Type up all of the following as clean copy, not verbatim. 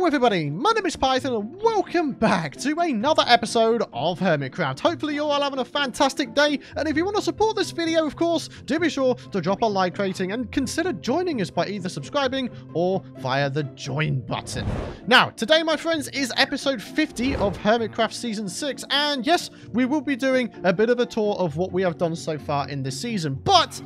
everybody, my name is Python and welcome back to another episode of Hermitcraft. Hopefully you're all having a fantastic day, and if you want to support this video, of course, do be sure to drop a like rating and consider joining us by either subscribing or via the join button. Now, today, my friends, is episode 50 of Hermitcraft Season 6, and yes, we will be doing a bit of a tour of what we have done so far in this season, but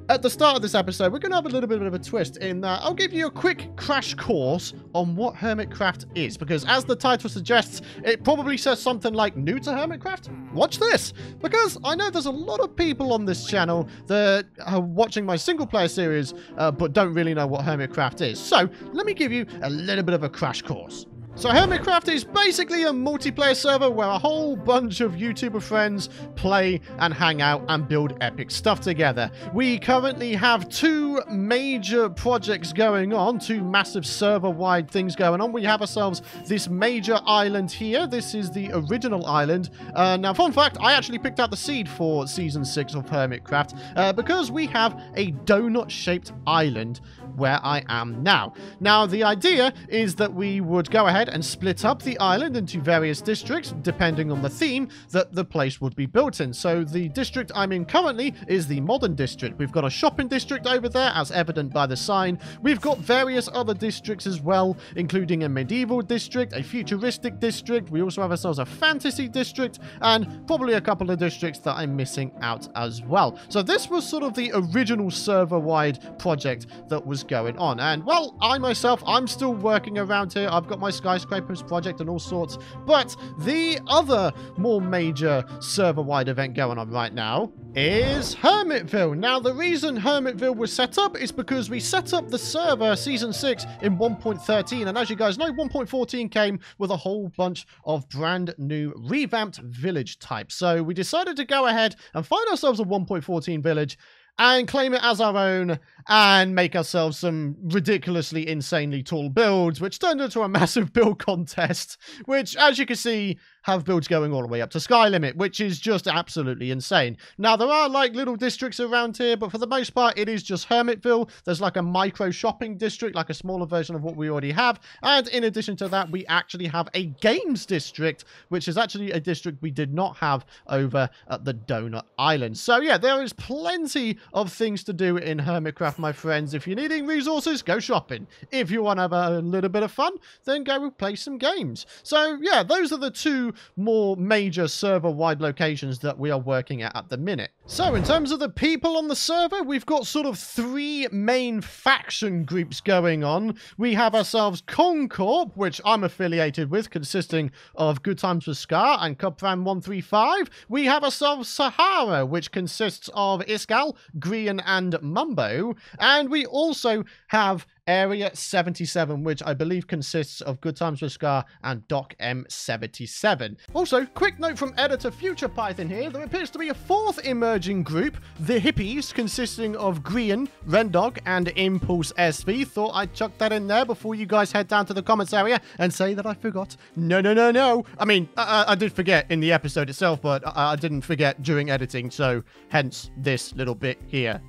at the start of this episode, we're going to have a little bit of a twist in that I'll give you a quick crash course on what Hermitcraft is, because as the title suggests, it probably says something like new to Hermitcraft. Watch this, because I know there's a lot of people on this channel that are watching my single player series, but don't really know what Hermitcraft is. So let me give you a little bit of a crash course. So Hermitcraft is basically a multiplayer server where a whole bunch of YouTuber friends play and hang out and build epic stuff together. We currently have two major projects going on, two massive server-wide things going on. We have ourselves this major island here. This is the original island. Now, fun fact, I actually picked out the seed for Season 6 of Hermitcraft because we have a donut-shaped island where I am now. Now, the idea is that we would go ahead and split up the island into various districts, depending on the theme that the place would be built in. So the district I'm in currently is the modern district. We've got a shopping district over there, as evident by the sign. We've got various other districts as well, including a medieval district, a futuristic district. We also have ourselves a fantasy district, and probably a couple of districts that I'm missing out as well. So this was sort of the original server-wide project that was going on. And, well, I myself, I'm still working around here. I've got my skyscrapers project and all sorts, but the other more major server-wide event going on right now is Hermitville. Now, the reason Hermitville was set up is because we set up the server Season 6 in 1.13, and as you guys know, 1.14 came with a whole bunch of brand new revamped village types. So we decided to go ahead and find ourselves a 1.14 village and claim it as our own and make ourselves some ridiculously, insanely tall builds, which turned into a massive build contest, which, as you can see, have builds going all the way up to Sky Limit, which is just absolutely insane. Now, there are, like, little districts around here, but for the most part, it is just Hermitville. There's, like, a micro shopping district, like a smaller version of what we already have, and in addition to that, we actually have a games district, which is actually a district we did not have over at the Donut Island. So, yeah, there is plenty of things to do in Hermitcraft, my friends. If you're needing resources, go shopping. If you want to have a little bit of fun, then go play some games. So, yeah, those are the two more major server-wide locations that we are working at the minute. So, in terms of the people on the server, we've got sort of three main faction groups going on. We have ourselves Concorp, which I'm affiliated with, consisting of Good Times with Scar and Cubfran135. We have ourselves Sahara, which consists of Iskal, Grian, and Mumbo. And we also have Area 77, which I believe consists of Good Times with Scar and Doc M77. Also, quick note from editor Future Python here, there appears to be a fourth emerging group, the Hippies, consisting of Grian, Rendog, and Impulse SV. Thought I'd chuck that in there before you guys head down to the comments area and say that I forgot. No, no, no, no. I mean, I did forget in the episode itself, but I didn't forget during editing, so hence this little bit here.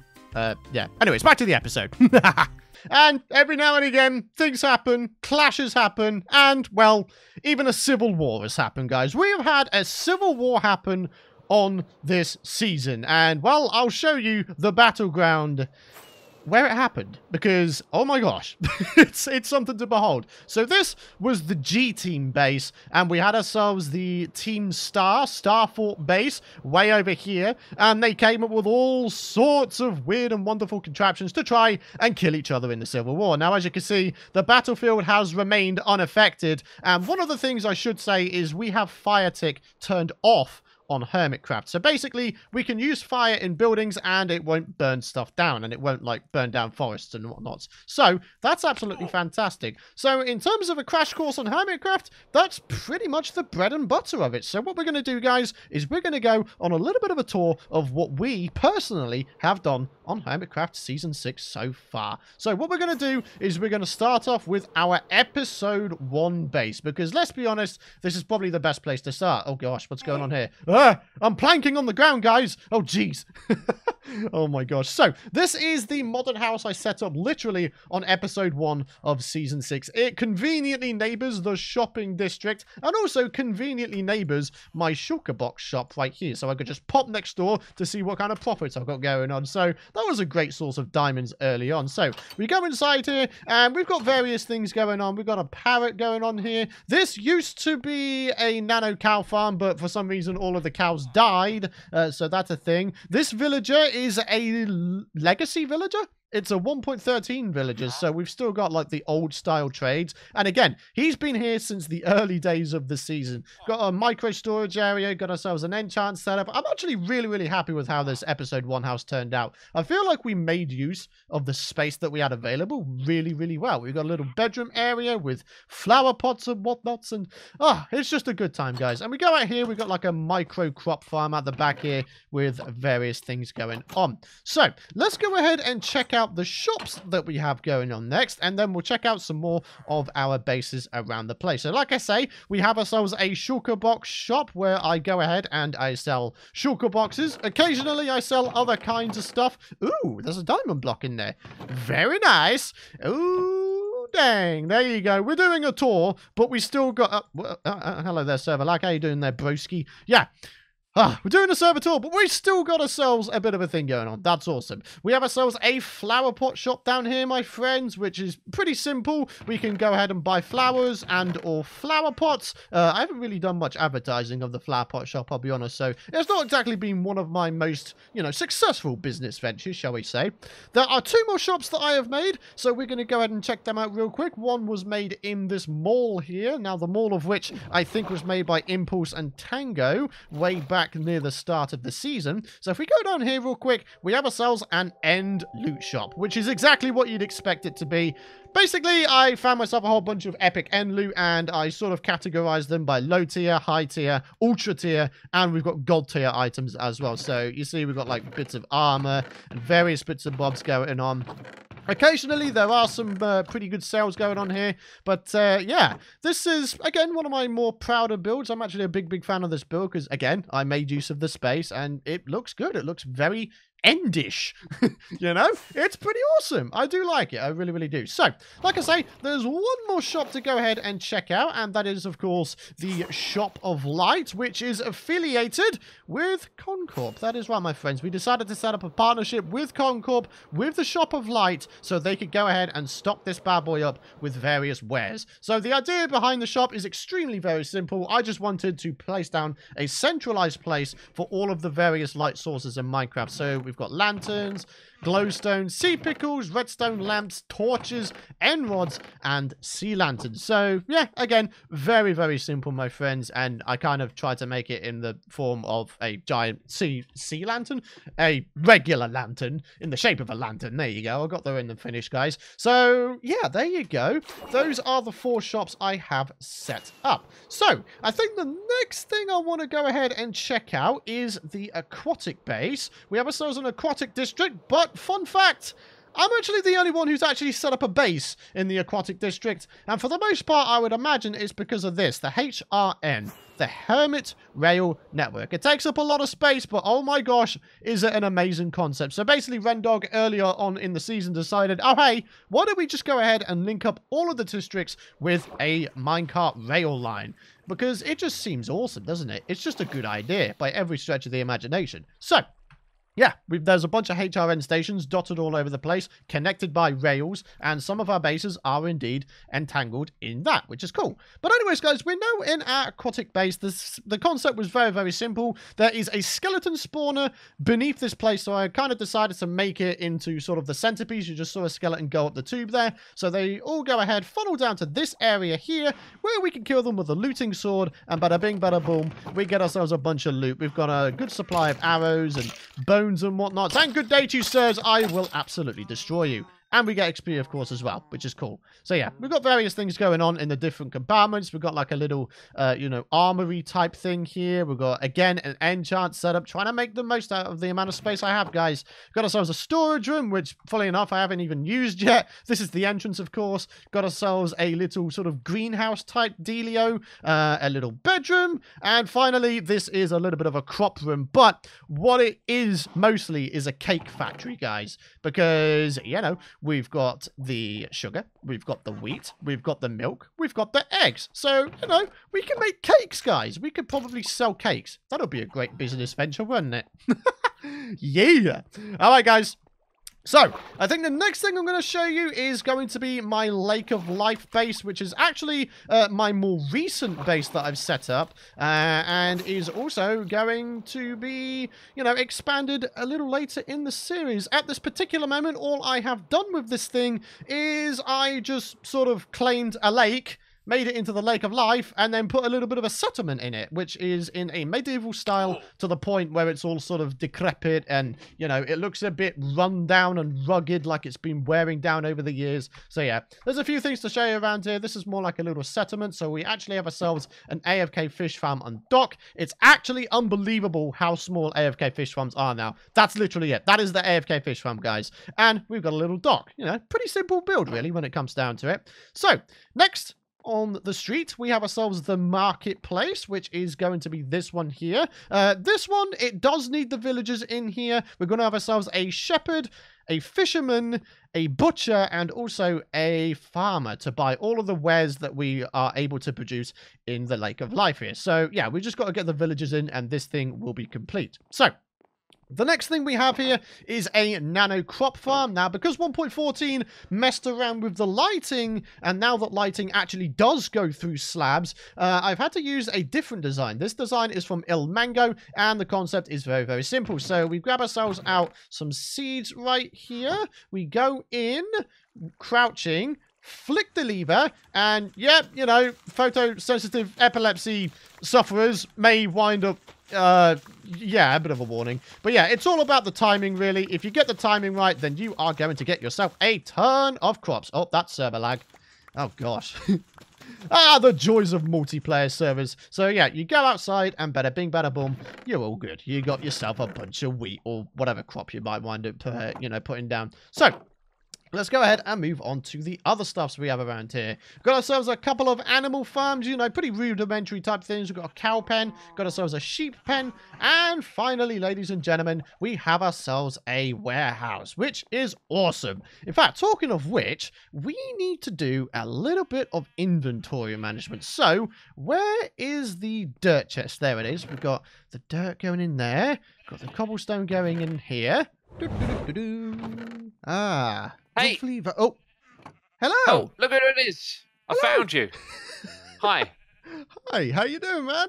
Yeah. Anyways, back to the episode. And every now and again, things happen, clashes happen, and, well, even a civil war has happened, guys. We have had a civil war happen on this season, and, well, I'll show you the battleground where it happened, because, oh my gosh, it's something to behold. So this was the G-Team base, and we had ourselves the Team Starfort base, way over here, and they came up with all sorts of weird and wonderful contraptions to try and kill each other in the Civil War. Now, as you can see, the battlefield has remained unaffected, and one of the things I should say is we have fire tick turned off on Hermitcraft. So basically, we can use fire in buildings and it won't burn stuff down, and it won't, like, burn down forests and whatnot. So that's absolutely fantastic. So in terms of a crash course on Hermitcraft, that's pretty much the bread and butter of it. So what we're going to do, guys, is we're going to go on a little bit of a tour of what we personally have done on Hermitcraft Season 6 so far. So what we're going to do is we're going to start off with our Episode 1 base, because let's be honest, this is probably the best place to start. Oh gosh, what's going on here? I'm planking on the ground, guys. Oh, jeez. Oh my gosh. So, this is the modern house I set up literally on episode 1 of season 6. It conveniently neighbors the shopping district and also conveniently neighbors my shulker box shop right here. So I could just pop next door to see what kind of profits I've got going on. So that was a great source of diamonds early on. So we go inside here and we've got various things going on. We've got a parrot going on here. This used to be a nano cow farm, but for some reason all of the cows died. So that's a thing. This villager is a legacy villager. It's a 1.13 villagers, so we've still got like the old style trades. And again, he's been here since the early days of the season. Got a micro storage area, got ourselves an enchant setup. I'm actually really happy with how this episode 1 house turned out. I feel like we made use of the space that we had available really well. We've got a little bedroom area with flower pots and whatnots, and it's just a good time, guys. And we go out here, we've got like a micro crop farm at the back here with various things going on. So let's go ahead and check out the shops that we have going on next, and then we'll check out some more of our bases around the place. So like I say, we have ourselves a shulker box shop where I go ahead and I sell shulker boxes. Occasionally I sell other kinds of stuff. Ooh, there's a diamond block in there. Very nice. Ooh, dang. There you go. We're doing a tour, but we still got... hello there, server. Like, how you doing there, broski? Yeah. We're doing a server tour, but we still got ourselves a bit of a thing going on. That's awesome. We have ourselves a flower pot shop down here, my friends, which is pretty simple. We can go ahead and buy flowers and or flower pots. I haven't really done much advertising of the flower pot shop, I'll be honest, so it's not exactly been one of my most, successful business ventures, shall we say. There are 2 more shops that I have made, so we're going to go ahead and check them out real quick. One was made in this mall here. Now, the mall of which I think was made by Impulse and Tango way back near the start of the season. So if we go down here real quick, we have ourselves an end loot shop, which is exactly what you'd expect it to be. Basically, I found myself a whole bunch of epic end loot, and I sort of categorized them by low tier, high tier, ultra tier, and we've got gold tier items as well. So you see we've got like bits of armor and various bits and bobs going on. Occasionally, there are some pretty good sales going on here, but yeah, this is, again, one of my more prouder builds. I'm actually a big fan of this build because, again, I made use of the space, and it looks good. It looks very endish. It's pretty awesome. I do like it. I really do. So, like I say, there's one more shop to go ahead and check out, and that is, of course, the Shop of Light, which is affiliated with Concorp. That is right, my friends. We decided to set up a partnership with Concorp, with the Shop of Light, so they could go ahead and stock this bad boy up with various wares. So the idea behind the shop is extremely very simple. I just wanted to place down a centralized place for all of the various light sources in Minecraft. So we've got lanterns, glowstone, sea pickles, redstone lamps, torches, end rods, and sea lanterns. So yeah, again, very simple, my friends, and I kind of tried to make it in the form of a giant sea lantern, a regular lantern in the shape of a lantern. There you go. I got there in the finish, guys. So yeah, there you go. Those are the 4 shops I have set up. So I think the next thing I want to go ahead and check out is the Aquatic Base. We have ourselves an aquatic district, but fun fact, I'm actually the only one who's actually set up a base in the aquatic district, and for the most part I would imagine it's because of this, the HRN, the Hermit Rail Network. It takes up a lot of space, but oh my gosh, is it an amazing concept. So basically Rendog earlier on in the season decided, oh hey, why don't we just go ahead and link up all of the districts with a minecart rail line? Because it just seems awesome, doesn't it? It's just a good idea by every stretch of the imagination. So yeah, there's a bunch of HRN stations dotted all over the place, connected by rails, and some of our bases are indeed entangled in that, which is cool. But anyways, guys, we're now in our aquatic base. The concept was very simple. There is a skeleton spawner beneath this place, so I kind of decided to make it into sort of the centerpiece. You just saw a skeleton go up the tube there. So they all go ahead, funnel down to this area here, where we can kill them with a looting sword, and bada bing, bada boom, we get ourselves a bunch of loot. We've got a good supply of arrows and bones and whatnot. And good day to you, sirs. I will absolutely destroy you. And we get XP, of course, as well, which is cool. So yeah, we've got various things going on in the different compartments. We've got like a little, you know, armory type thing here. We've got, again, an enchant setup, trying to make the most out of the amount of space I have, guys. Got ourselves a storage room, which, fully enough, I haven't even used yet. This is the entrance, of course. Got ourselves a little sort of greenhouse type dealio, a little bedroom, and finally, this is a little bit of a crop room. But what it is mostly is a cake factory, guys, because, you know, we've got the sugar, we've got the wheat, we've got the milk, we've got the eggs. So, you know, we can make cakes, guys. We could probably sell cakes. That'll be a great business venture, wouldn't it? Yeah. All right, guys. So, I think the next thing I'm going to show you is going to be my Lake of Life base, which is actually my more recent base that I've set up, and is also going to be, you know, expanded a little later in the series. At this particular moment, all I have done with this thing is I just sort of claimed a lake, made it into the Lake of Life, and then put a little bit of a settlement in it, which is in a medieval style to the point where it's all sort of decrepit and, you know, it looks a bit run down and rugged, like it's been wearing down over the years. So yeah, there's a few things to show you around here. This is more like a little settlement, so we actually have ourselves an AFK fish farm on dock. It's actually unbelievable how small AFK fish farms are now. That's literally it. That is the AFK fish farm, guys. And we've got a little dock. You know, pretty simple build, really, when it comes down to it. So, next on the street, we have ourselves the marketplace, which is going to be this one here. This one, it does need the villagers in here. We're going to have ourselves a shepherd, a fisherman, a butcher, and also a farmer to buy all of the wares that we are able to produce in the Lake of Life here. So, yeah, we just got to get the villagers in, and this thing will be complete. So, the next thing we have here is a nano crop farm. Now, because 1.14 messed around with the lighting, and now that lighting actually does go through slabs, I've had to use a different design. This design is from Il Mango, and the concept is very, very simple. So we grab ourselves out some seeds right here. We go in, crouching, flick the lever, and yeah, you know, photosensitive epilepsy sufferers may wind up yeah, a bit of a warning. But yeah, it's all about the timing, really. If you get the timing right, then you are going to get yourself a ton of crops. Oh, that's server lag. Oh, gosh. Ah, the joys of multiplayer servers. So yeah, you go outside and bada bing, bada boom, you're all good. You got yourself a bunch of wheat or whatever crop you might wind up, you know, putting down. So, let's go ahead and move on to the other stuffs we have around here. Got ourselves a couple of animal farms, you know, pretty rudimentary type things. We've got a cow pen, got ourselves a sheep pen, and finally, ladies and gentlemen, we have ourselves a warehouse, which is awesome. In fact, talking of which, we need to do a little bit of inventory management. So, where is the dirt chest? There it is. We've got the dirt going in there. Got the cobblestone going in here. Ah. Hey! Oh, hello! Oh, look who it is! I found you. Hi. Hi, how you doing, man?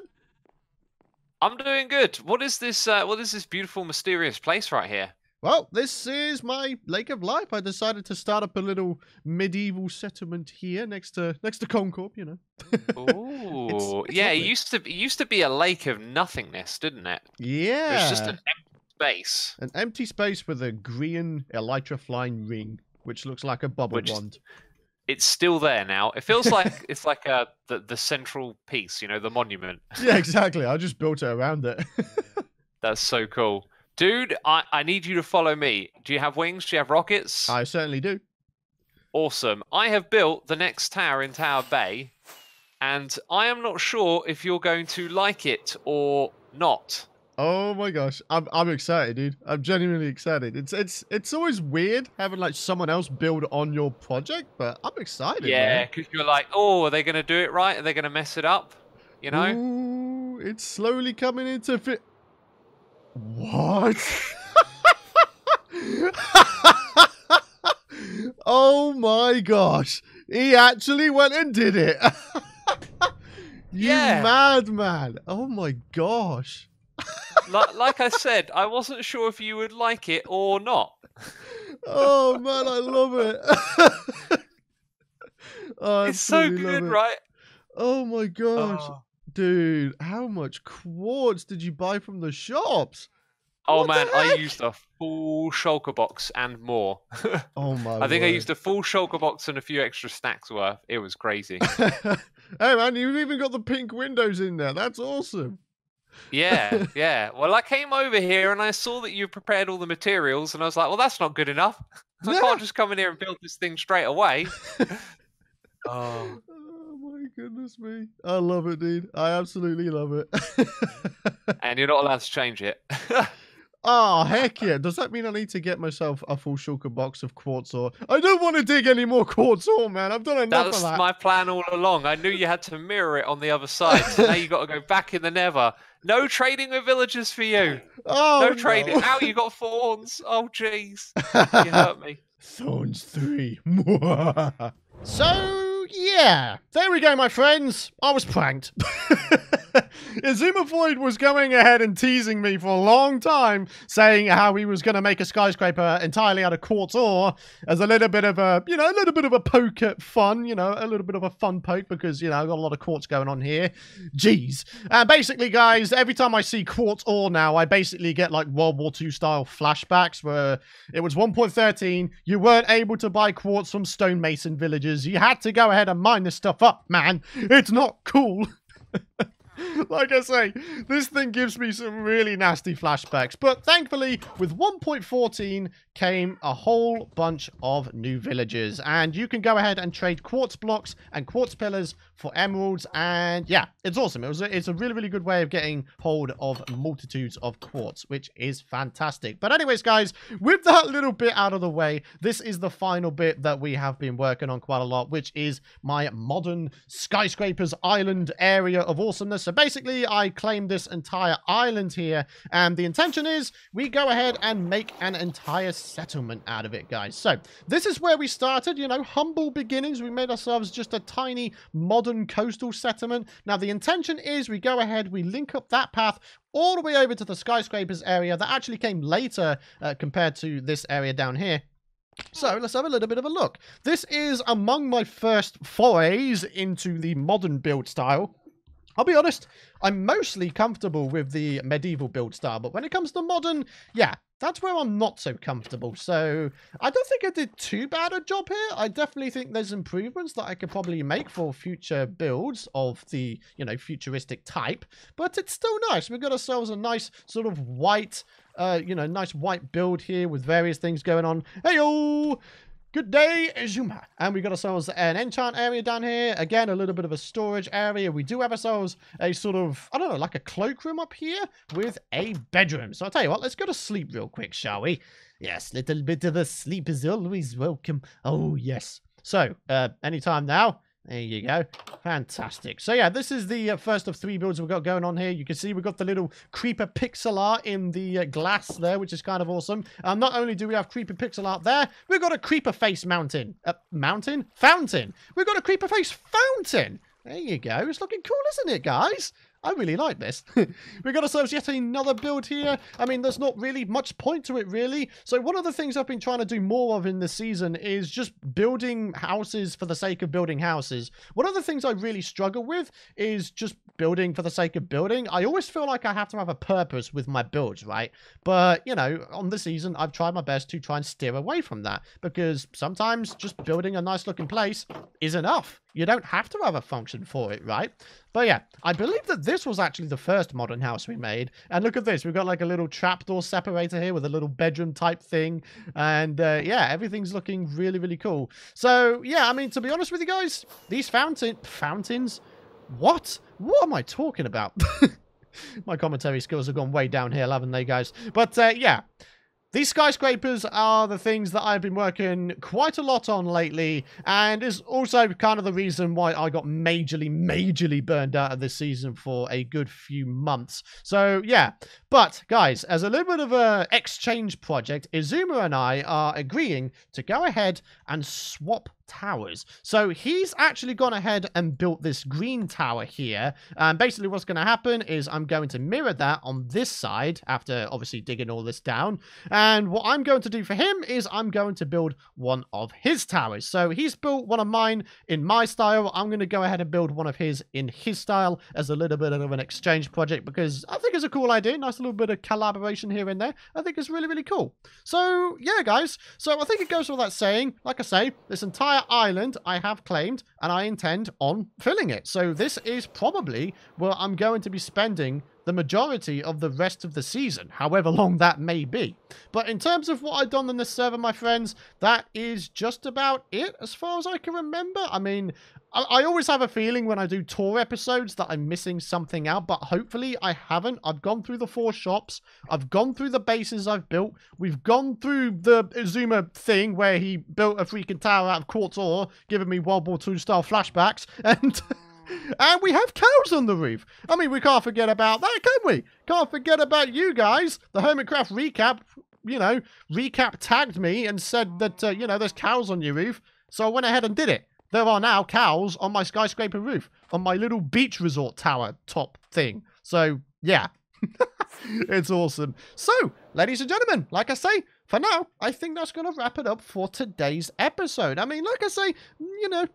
I'm doing good. What is this? What is this beautiful, mysterious place right here? Well, this is my Lake of Life. I decided to start up a little medieval settlement here next to Concorp, you know. Ooh, yeah. It used to be a lake of nothingness, didn't it? Yeah. It was just an empty space. An empty space with a green elytra flying ring, which looks like a bubble wand. It's still there now. It feels like it's like the central piece, you know, the monument. Yeah, exactly. I just built it around it. That's so cool. Dude, I need you to follow me. Do you have wings? Do you have rockets? I certainly do. Awesome. I have built the next tower in Tower Bay, and I am not sure if you're going to like it or not. Oh my gosh, I'm excited, dude. I'm genuinely excited. It's always weird having like someone else build on your project, but I'm excited. Yeah, because you're like, oh, are they going to do it right? Are they going to mess it up? You know? Ooh, it's slowly coming into fit. What? Oh my gosh, he actually went and did it. You madman! Oh my gosh. Like I said, I wasn't sure if you would like it or not. Oh man, I love it. Oh, it's so good, right? Oh my gosh. Dude, how much quartz did you buy from the shops? Oh What man, the I heck? used a full shulker box and more. Oh my I think I word. used a full shulker box and a few extra stacks worth. It was crazy. Hey man, you've even got the pink windows in there. That's awesome. Yeah, yeah. Well, I came over here and I saw that you prepared all the materials, and I was like, well, that's not good enough. I Yeah. can't just come in here and build this thing straight away. Oh. Oh my goodness me. I love it, dude. I absolutely love it. And you're not allowed to change it. Oh, heck yeah. Does that mean I need to get myself a full shulker box of quartz ore? I don't want to dig any more quartz ore, man. I've done enough That's of that. my plan all along. I knew you had to mirror it on the other side, so now you got to go back in the nether. No trading with villagers for you. Oh, No trading. no. Ow, you got thorns. Oh, jeez. You hurt me. Thorns 3. So, yeah. There we go, my friends. I was pranked. Xisumavoid was going ahead and teasing me for a long time, saying how he was going to make a skyscraper entirely out of quartz ore as a little bit of a, a little bit of a poke at fun, a little bit of a fun poke because, I've got a lot of quartz going on here. Jeez. Basically, guys, every time I see quartz ore now, I basically get like World War II style flashbacks where it was 1.13, you weren't able to buy quartz from stonemason villages. You had to go ahead and mine this stuff up, man. It's not cool. Like I say, this thing gives me some really nasty flashbacks. But thankfully, with 1.14 came a whole bunch of new villagers. And you can go ahead and trade quartz blocks and quartz pillars for emeralds. And yeah, it's awesome. It's a really, really good way of getting hold of multitudes of quartz, which is fantastic. But anyways, guys, with that little bit out of the way, this is the final bit that we have been working on quite a lot, which is my modern skyscrapers island area of awesomeness. So basically, I claim this entire island here, and the intention is we go ahead and make an entire settlement out of it, guys. So this is where we started, humble beginnings. We made ourselves just a tiny modern coastal settlement. Now, the intention is we go ahead, we link up that path all the way over to the skyscrapers area that actually came later compared to this area down here. So let's have a little bit of a look. This is among my first forays into the modern build style. I'll be honest, I'm mostly comfortable with the medieval build style, but when it comes to modern, yeah, that's where I'm not so comfortable. So I don't think I did too bad a job here. I definitely think there's improvements that I could probably make for future builds of the, futuristic type, but it's still nice. We've got ourselves a nice sort of white, nice white build here with various things going on. Hey-o! Good day, Zuma. And we got ourselves an enchant area down here. Again, a little bit of a storage area. We do have ourselves a sort of, I don't know, like a cloakroom up here with a bedroom. So I'll tell you what, let's go to sleep real quick, shall we? Yes, little bit of a sleep is always welcome. Oh, yes. So, anytime now. There you go. Fantastic. So yeah, this is the first of 3 builds we've got going on here. You can see we've got the little creeper pixel art in the glass there, which is kind of awesome. Not only do we have creeper pixel art there, we've got a creeper face mountain. Fountain. We've got a creeper face fountain. There you go. It's looking cool, isn't it, guys? I really like this. We got ourselves yet another build here. I mean, there's not really much point to it, really. So one of the things I've been trying to do more of in this season is just building houses for the sake of building houses. One of the things I really struggle with is just building for the sake of building. I always feel like I have to have a purpose with my builds, right? But, on this season, I've tried my best to try and steer away from that because sometimes just building a nice looking place is enough. You don't have to have a function for it, right? But yeah, I believe that this was actually the first modern house we made. And look at this. We've got like a little trapdoor separator here with a little bedroom type thing. And yeah, everything's looking really, really cool. So yeah, I mean, to be honest with you guys, these fountains, what am I talking about? My commentary skills have gone way downhill, haven't they, guys? But yeah. These skyscrapers are the things that I've been working quite a lot on lately, and is also kind of the reason why I got majorly burned out of this season for a good few months. So, yeah. But, guys, as a little bit of an exchange project, Xisuma and I are agreeing to go ahead and swap towers. So he's actually gone ahead and built this green tower here. And basically what's going to happen is I'm going to mirror that on this side after obviously digging all this down. And what I'm going to do for him is I'm going to build one of his towers. So he's built one of mine in my style. I'm going to go ahead and build one of his in his style as a little bit of an exchange project because I think it's a cool idea. Nice little bit of collaboration here and there. I think it's really, really cool. So yeah, guys. So I think it goes without saying, like I say, this entire island I have claimed and I intend on filling it. So this is probably where I'm going to be spending the majority of the rest of the season, however long that may be. But in terms of what I've done on this server, my friends, that is just about it as far as I can remember. I mean, I always have a feeling when I do tour episodes that I'm missing something out, but hopefully I haven't. I've gone through the 4 shops. I've gone through the bases I've built. We've gone through the Xisumavoid thing where he built a freaking tower out of quartz ore, giving me World War II style flashbacks, and... And we have cows on the roof. I mean, we can't forget about that, can we? Can't forget about you guys. The Hermitcraft recap, recap tagged me and said that, there's cows on your roof. So I went ahead and did it. There are now cows on my skyscraper roof, on my little beach resort tower top thing. So, yeah. It's awesome. So, ladies and gentlemen, like I say, for now, I think that's going to wrap it up for today's episode. I mean, like I say,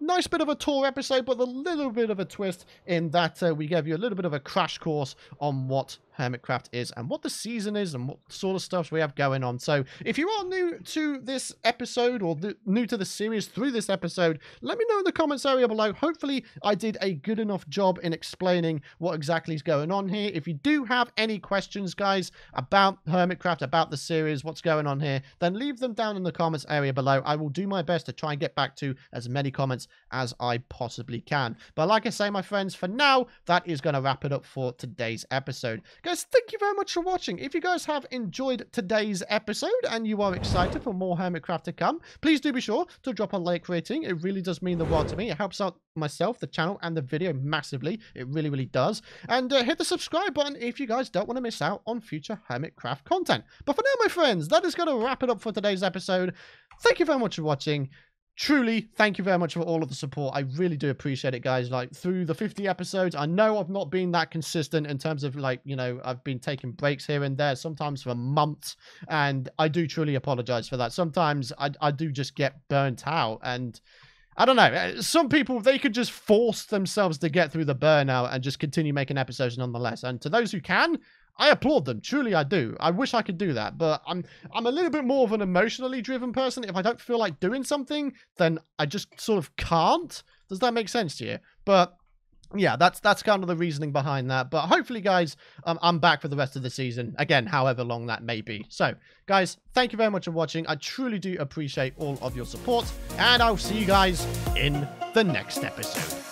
nice bit of a tour episode, but a little bit of a twist in that we gave you a little bit of a crash course on what Hermitcraft is and what the season is and what sort of stuff we have going on. So if you are new to this episode or new to the series through this episode, let me know in the comments area below. Hopefully I did a good enough job in explaining what exactly is going on here. If you do have any questions, guys, about Hermitcraft, about the series, what's going on here, then leave them down in the comments area below. I will do my best to try and get back to as many comments as I possibly can. But like I say, my friends, for now, that is going to wrap it up for today's episode. Guys, thank you very much for watching. If you guys have enjoyed today's episode and you are excited for more Hermitcraft to come, please do be sure to drop a like rating. It really does mean the world to me. It helps out myself, the channel, and the video massively. It really, really does. And hit the subscribe button if you guys don't want to miss out on future Hermitcraft content. But for now, my friends, that is going to wrap it up for today's episode. Thank you very much for watching. Truly, thank you very much for all of the support. I really do appreciate it, guys. Like, through the 50 episodes, I know I've not been that consistent in terms of, like, I've been taking breaks here and there, sometimes for months, and I do truly apologize for that. Sometimes I do just get burnt out, and I don't know. Some people, they could just force themselves to get through the burnout and just continue making episodes nonetheless. And to those who can, I applaud them. Truly, I do. I wish I could do that, but I'm a little bit more of an emotionally driven person. If I don't feel like doing something, then I just sort of can't. Does that make sense to you? But yeah, that's kind of the reasoning behind that. But hopefully, guys, I'm back for the rest of the season. Again, however long that may be. So, guys, thank you very much for watching. I truly do appreciate all of your support, and I'll see you guys in the next episode.